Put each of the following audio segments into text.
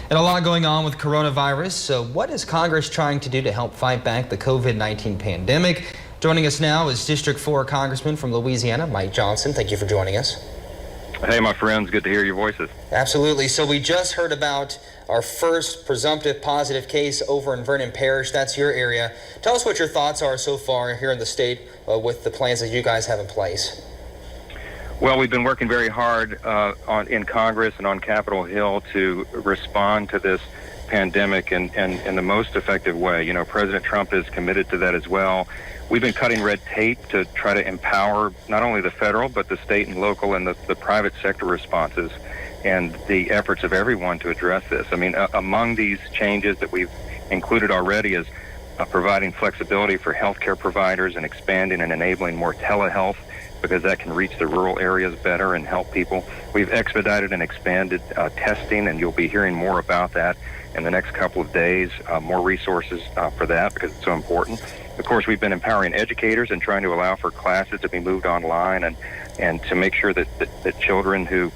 And a lot going on with coronavirus. So what is Congress trying to do to help fight back the COVID-19 pandemic? Joining us now is District 4 Congressman from Louisiana, Mike Johnson. Thank you for joining us. Hey, my friends. Good to hear your voices. Absolutely. So we just heard about our first presumptive positive case over in Vernon Parish. That's your area. Tell us what your thoughts are so far here in the state with the plans that you guys have in place. Well, we've been working very hard in Congress and on Capitol Hill to respond to this pandemic in the most effective way. You know, President Trump is committed to that as well. We've been cutting red tape to try to empower not only the federal, but the state and local and the private sector responses and the efforts of everyone to address this. I mean, among these changes that we've included already is providing flexibility for healthcare providers and expanding and enabling more telehealth, because that can reach the rural areas better and help people. We've expedited and expanded testing, and you'll be hearing more about that in the next couple of days, more resources for that because it's so important. Of course, we've been empowering educators and trying to allow for classes to be moved online and to make sure that children who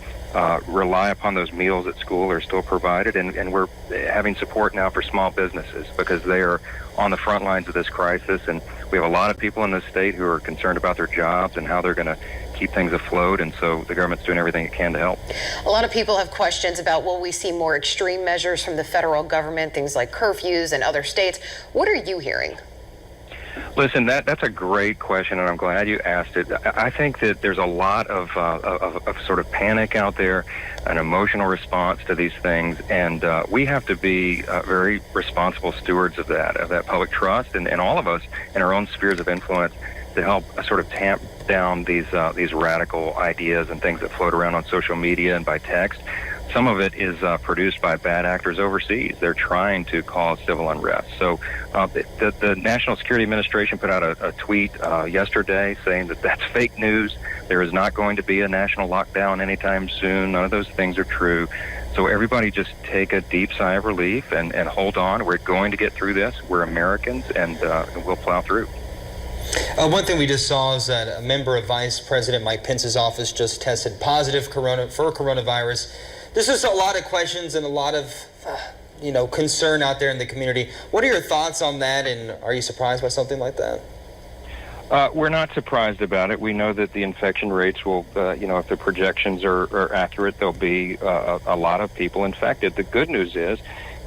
rely upon those meals at school are still provided. And we're having support now for small businesses because they are on the front lines of this crisis. And we have a lot of people in this state who are concerned about their jobs and how they're going to keep things afloat. And so the government's doing everything it can to help. A lot of people have questions about, will we see more extreme measures from the federal government, things like curfews in other states? What are you hearing? Listen, that's a great question, and I'm glad you asked it. I think that there's a lot of sort of panic out there, an emotional response to these things, and we have to be very responsible stewards of that public trust, and all of us in our own spheres of influence to help sort of tamp down these radical ideas and things that float around on social media and by text. Some of it is produced by bad actors overseas. They're trying to cause civil unrest. So the National Security Administration put out a tweet yesterday saying that that's fake news. There is not going to be a national lockdown anytime soon. None of those things are true. So everybody just take a deep sigh of relief and hold on. We're going to get through this. We're Americans, and we'll plow through. One thing we just saw is that a member of Vice President Mike Pence's office just tested positive for coronavirus. There's just a lot of questions and a lot of, concern out there in the community. What are your thoughts on that, and are you surprised by something like that? We're not surprised about it. We know that the infection rates will, if the projections are accurate, there'll be a lot of people infected. The good news is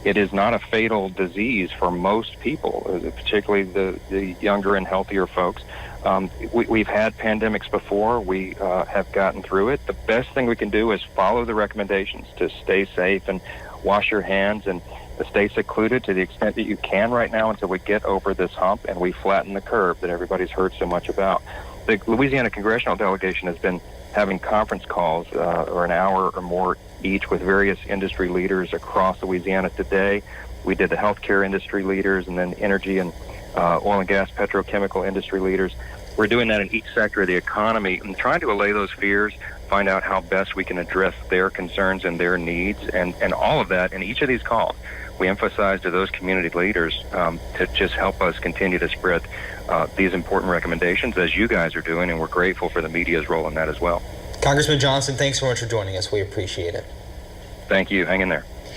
it is not a fatal disease for most people, particularly the younger and healthier folks. We've had pandemics before. We have gotten through it. The best thing we can do is follow the recommendations to stay safe and wash your hands and stay secluded to the extent that you can right now until we get over this hump and we flatten the curve that everybody's heard so much about. The Louisiana congressional delegation has been having conference calls or an hour or more each with various industry leaders across Louisiana today. We did the healthcare industry leaders and then energy and oil and gas petrochemical industry leaders. We're doing that in each sector of the economy and trying to allay those fears, find out how best we can address their concerns and their needs, and all of that in each of these calls. We emphasize to those community leaders to just help us continue to spread these important recommendations as you guys are doing, and we're grateful for the media's role in that as well. Congressman Johnson, thanks so much for joining us. We appreciate it. Thank you. Hang in there.